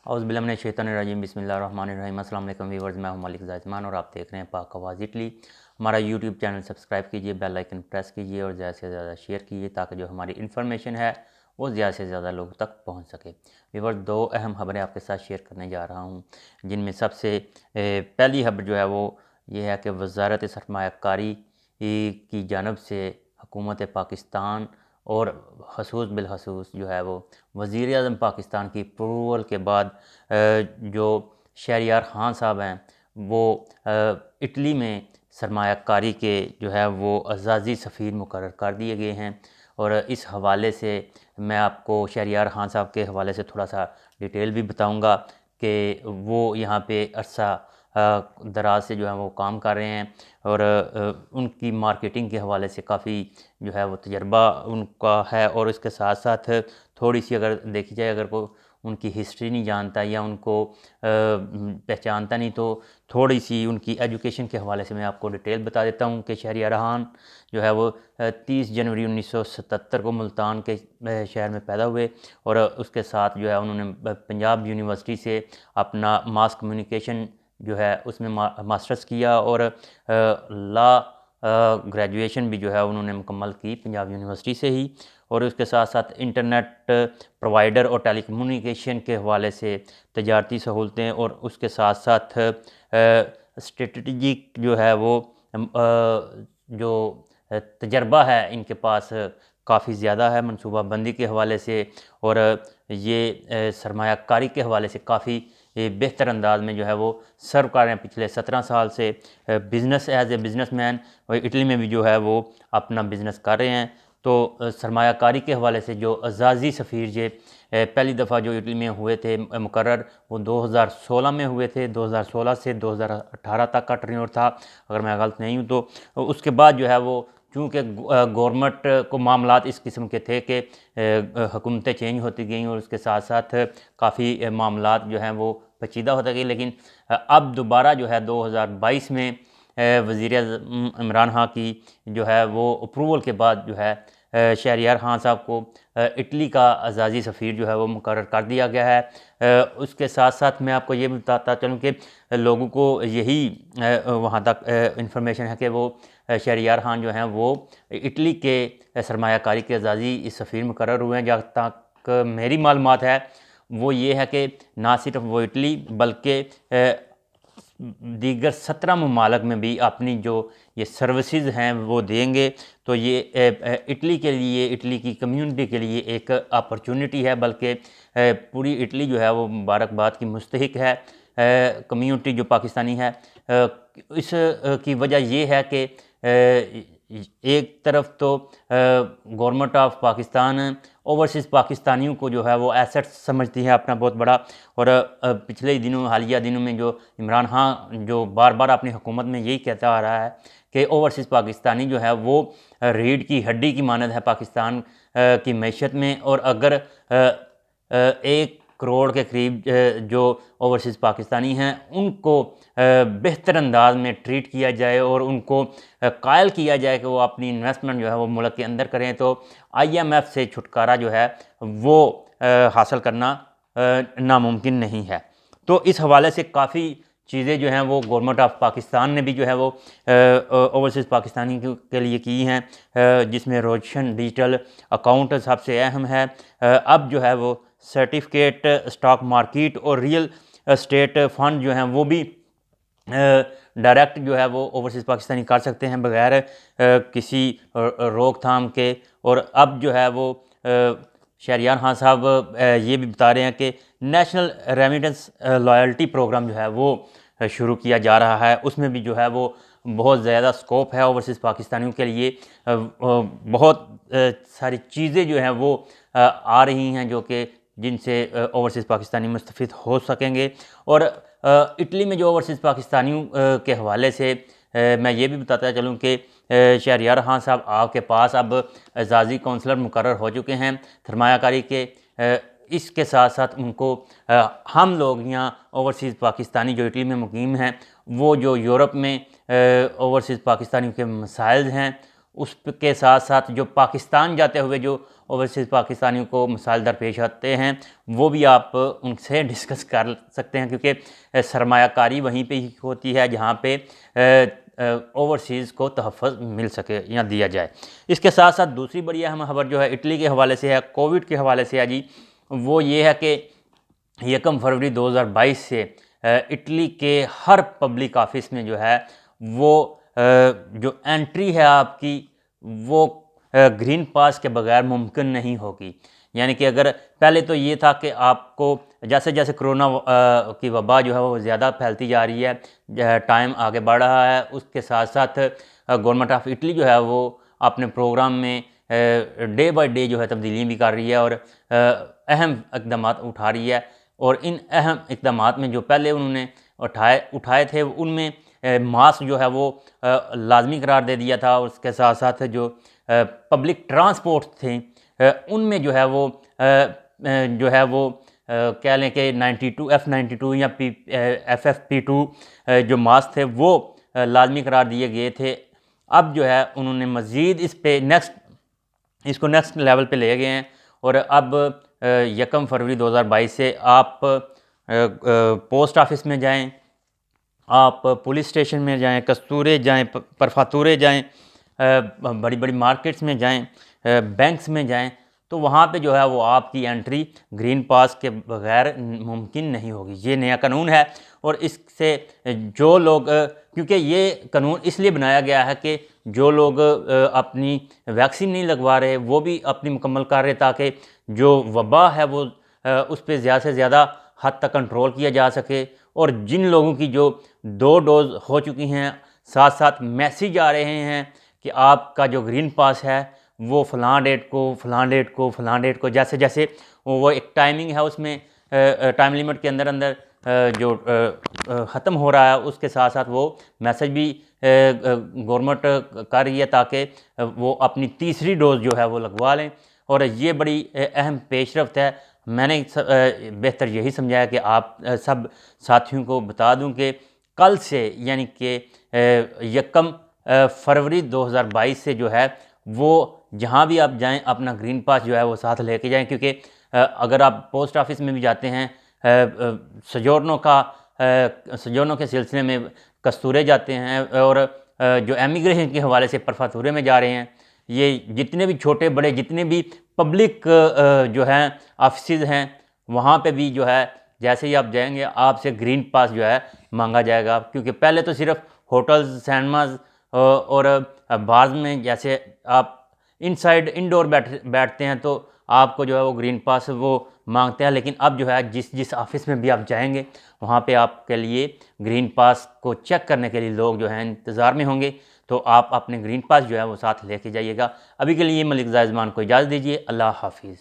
اعوذ باللہ من الشیطان الرجیم بسم اللہ الرحمن الرحیم۔ السلام علیکم ویورز، میں ہوں ملک زائزمان اور آپ دیکھ رہے ہیں پاک آواز اٹلی۔ ہمارا یوٹیوب چینل سبسکرائب کیجئے، بیل آئیکن پریس کیجئے اور زیادہ سے زیادہ شیئر کیجئے تاکہ جو ہماری انفارمیشن ہے وہ زیادہ سے زیادہ لوگوں تک پہنچ سکے۔ ویورز، دو اہم خبریں آپ کے ساتھ شیئر کرنے جا رہا ہوں، جن میں سب سے پہلی خبر جو ہے وہ یہ ہے کہ وزارت سرمایہ کاری کی جانب سے حکومت پاکستان اور بالخصوص جو ہے وہ وزیر اعظم پاکستان کی اپروول کے بعد جو شہریار خان صاحب ہیں وہ اٹلی میں سرمایہ کاری کے جو ہے وہ اعزازی سفیر مقرر کر دیے گئے ہیں۔ اور اس حوالے سے میں آپ کو شہریار خان صاحب کے حوالے سے تھوڑا سا ڈیٹیل بھی بتاؤں گا کہ وہ یہاں پہ عرصہ دراز سے جو ہے وہ کام کر رہے ہیں اور ان کی مارکیٹنگ کے حوالے سے کافی جو ہے وہ تجربہ ان کا ہے، اور اس کے ساتھ ساتھ تھوڑی سی اگر دیکھی جائے، اگر کوئی ان کی ہسٹری نہیں جانتا یا ان کو پہچانتا نہیں تو تھوڑی سی ان کی ایجوکیشن کے حوالے سے میں آپ کو ڈیٹیل بتا دیتا ہوں کہ شہریار خان جو ہے وہ 30 جنوری 1977 کو ملتان کے شہر میں پیدا ہوئے، اور اس کے ساتھ جو ہے انہوں نے پنجاب یونیورسٹی سے اپنا ماس کمیونیکیشن جو ہے اس میں ماسٹرز کیا، اور لا گریجویشن بھی جو ہے انہوں نے مکمل کی پنجاب یونیورسٹی سے ہی۔ اور اس کے ساتھ ساتھ انٹرنیٹ پرووائڈر اور ٹیلی کمیونیکیشن کے حوالے سے تجارتی سہولتیں، اور اس کے ساتھ ساتھ اسٹریٹجک جو ہے وہ جو تجربہ ہے ان کے پاس کافی زیادہ ہے منصوبہ بندی کے حوالے سے، اور یہ سرمایہ کاری کے حوالے سے کافی بہتر انداز میں جو ہے وہ سرو کر رہے ہیں پچھلے 17 سال سے business as a business man, اور اٹلی میں بھی جو ہے وہ اپنا بزنس کر رہے ہیں۔ تو سرمایہ کاری کے حوالے سے جو اعزازی سفیر پہلی دفعہ جو اٹلی میں ہوئے تھے مقرر، وہ 2016 میں ہوئے تھے۔ 2016 سے 2018 تک کا ٹرینور تھا اگر میں غلط نہیں ہوں۔ تو اس کے بعد جو ہے وہ چونکہ گورنمنٹ کو معاملات اس قسم کے تھے کہ حکومتیں چینج ہوتی گئیں، اور اس کے ساتھ ساتھ کافی معاملات جو ہیں وہ پیچیدہ ہوتے گئے، لیکن اب دوبارہ جو ہے 2022 میں وزیر اعظم عمران خان کی جو ہے وہ اپروول کے بعد جو ہے شہریار خان صاحب کو اٹلی کا اعزازی سفیر جو ہے وہ مقرر کر دیا گیا ہے۔ اس کے ساتھ ساتھ میں آپ کو یہ بھی بتاتا چلوں کہ لوگوں کو یہی وہاں تک انفارمیشن ہے کہ وہ شہریار خان جو ہیں وہ اٹلی کے سرمایہ کاری کے اعزازی سفیر مقرر ہوئے ہیں۔ جہاں تک میری معلومات ہے وہ یہ ہے کہ نہ صرف وہ اٹلی بلکہ دیگر 17 ممالک میں بھی اپنی جو یہ سروسز ہیں وہ دیں گے۔ تو یہ اٹلی کے لیے، اٹلی کی کمیونٹی کے لیے ایک اپرچونٹی ہے، بلکہ پوری اٹلی جو ہے وہ مبارکباد کی مستحق ہے۔ کمیونٹی جو پاکستانی ہے، اس کی وجہ یہ ہے کہ ایک طرف تو گورنمنٹ آف پاکستان اوورسیز پاکستانیوں کو جو ہے وہ ایسٹ سمجھتی ہے اپنا بہت بڑا، اور پچھلے دنوں حالیہ دنوں میں جو عمران خان جو بار بار اپنی حکومت میں یہی کہتا آ رہا ہے کہ اوورسیز پاکستانی جو ہے وہ ریڑھ کی ہڈی کی مانند ہے پاکستان کی معیشت میں، اور اگر 1 کروڑ کے قریب جو اوورسیز پاکستانی ہیں ان کو بہتر انداز میں ٹریٹ کیا جائے اور ان کو قائل کیا جائے کہ وہ اپنی انویسٹمنٹ جو ہے وہ ملک کے اندر کریں، تو IMF سے چھٹکارا جو ہے وہ حاصل کرنا ناممکن نہیں ہے۔ تو اس حوالے سے کافی چیزیں جو ہیں وہ گورنمنٹ آف پاکستان نے بھی جو ہے وہ اوورسیز پاکستانی کے لیے کی ہیں، جس میں روشن ڈیجیٹل اکاؤنٹ سب سے اہم ہے۔ اب جو ہے وہ سرٹیفکیٹ اسٹاک مارکیٹ اور ریئل اسٹیٹ فنڈ جو ہیں وہ بھی ڈائریکٹ جو ہے وہ اوورسیز پاکستانی کر سکتے ہیں بغیر کسی روک تھام کے۔ اور اب جو ہے وہ شہریار خان صاحب یہ بھی بتا رہے ہیں کہ نیشنل ریمیٹنس لائلٹی پروگرام جو ہے وہ شروع کیا جا رہا ہے، اس میں بھی جو ہے وہ بہت زیادہ سکوپ ہے اوورسیز پاکستانیوں کے لیے۔ بہت ساری چیزیں جو ہیں وہ آ رہی ہیں جو کہ جن سے اوورسیز پاکستانی مستفید ہو سکیں گے۔ اور اٹلی میں جو اوورسیز پاکستانیوں کے حوالے سے میں یہ بھی بتاتا چلوں کہ شہریار خان صاحب آپ کے پاس اب اعزازی کونسلر مقرر ہو چکے ہیں سرمایہ کاری کے۔ اس کے ساتھ ساتھ ان کو ہم لوگ یہاں اوورسیز پاکستانی جو اٹلی میں مقیم ہیں، وہ جو یورپ میں اوورسیز پاکستانیوں کے مسائل ہیں اس کے ساتھ ساتھ جو پاکستان جاتے ہوئے جو اوورسیز پاکستانیوں کو مسائل درپیش آتے ہیں وہ بھی آپ ان سے ڈسکس کر سکتے ہیں، کیونکہ سرمایہ کاری وہیں پہ ہی ہوتی ہے جہاں پہ اوورسیز کو تحفظ مل سکے یا دیا جائے۔ اس کے ساتھ ساتھ دوسری بڑی اہم خبر جو ہے اٹلی کے حوالے سے ہے، کووڈ کے حوالے سے ہے جی، وہ یہ ہے کہ 1 فروری 2022 سے اٹلی کے ہر پبلک آفس میں جو ہے وہ جو انٹری ہے آپ کی وہ گرین پاس کے بغیر ممکن نہیں ہوگی۔ یعنی کہ اگر پہلے تو یہ تھا کہ آپ کو جیسے جیسے کرونا کی وبا جو ہے وہ زیادہ پھیلتی جا رہی ہے، ٹائم آگے بڑھ رہا ہے، اس کے ساتھ ساتھ گورنمنٹ آف اٹلی جو ہے وہ اپنے پروگرام میں ڈے بائی ڈے جو ہے تبدیلیاں بھی کر رہی ہے اور اہم اقدامات اٹھا رہی ہے، اور ان اہم اقدامات میں جو پہلے انہوں نے اٹھائے تھے ان میں ماسک جو ہے وہ لازمی قرار دے دیا تھا، اور اس کے ساتھ ساتھ جو پبلک ٹرانسپورٹ تھے ان میں جو ہے وہ کہہ لیں کہ 92 F92 یا FFP2 جو ماسک تھے وہ لازمی قرار دیے گئے تھے۔ اب جو ہے انہوں نے مزید اس کو نیکسٹ لیول پہ لے گئے ہیں، اور اب 1 فروری 2022 سے آپ پوسٹ آفس میں جائیں، آپ پولیس اسٹیشن میں جائیں، کستورے جائیں، پرفاتورے جائیں، بڑی بڑی مارکیٹس میں جائیں، بینکس میں جائیں، تو وہاں پہ جو ہے وہ آپ کی انٹری گرین پاس کے بغیر ممکن نہیں ہوگی۔ یہ نیا قانون ہے، اور اس سے جو لوگ کیونکہ یہ قانون اس لیے بنایا گیا ہے کہ جو لوگ اپنی ویکسین نہیں لگوا رہے وہ بھی اپنی مکمل کر رہے، تاکہ جو وبا ہے وہ اس پہ زیادہ سے زیادہ حد تک کنٹرول کیا جا سکے، اور جن لوگوں کی جو 2 ڈوز ہو چکی ہیں ساتھ ساتھ میسیج آ رہے ہیں کہ آپ کا جو گرین پاس ہے وہ فلاں ڈیٹ کو جیسے جیسے وہ ایک ٹائمنگ ہے اس میں ٹائم لیمٹ کے اندر جو ختم ہو رہا ہے، اس کے ساتھ ساتھ وہ میسیج بھی گورنمنٹ کر رہی ہے تاکہ وہ اپنی تیسری ڈوز جو ہے وہ لگوا لیں، اور یہ بڑی اہم پیش رفت ہے۔ میں نے بہتر یہی سمجھایا کہ آپ سب ساتھیوں کو بتا دوں کہ کل سے یعنی کہ 1 فروری 2022 سے جو ہے وہ جہاں بھی آپ جائیں اپنا گرین پاس جو ہے وہ ساتھ لے کے جائیں، کیونکہ اگر آپ پوسٹ آفس میں بھی جاتے ہیں سجورنوں کے سلسلے میں کستورے جاتے ہیں، اور جو امیگریشن کے حوالے سے پرفاتورے میں جا رہے ہیں، یہ جتنے بھی چھوٹے بڑے جتنے بھی پبلک جو ہیں آفسز ہیں وہاں پہ بھی جو ہے جیسے ہی آپ جائیں گے آپ سے گرین پاس جو ہے مانگا جائے گا، کیونکہ پہلے تو صرف ہوٹلز، سینماز اور بارز میں جیسے آپ انڈور بیٹھتے ہیں تو آپ کو جو ہے وہ گرین پاس وہ مانگتے ہیں، لیکن اب جو ہے جس آفس میں بھی آپ جائیں گے وہاں پہ آپ کے لیے گرین پاس کو چیک کرنے کے لیے لوگ جو ہیں انتظار میں ہوں گے، تو آپ اپنے گرین پاس جو ہے وہ ساتھ لے کے جائیے گا۔ ابھی کے لیے ملک زاہد زمان کو اجازت دیجیے، اللہ حافظ۔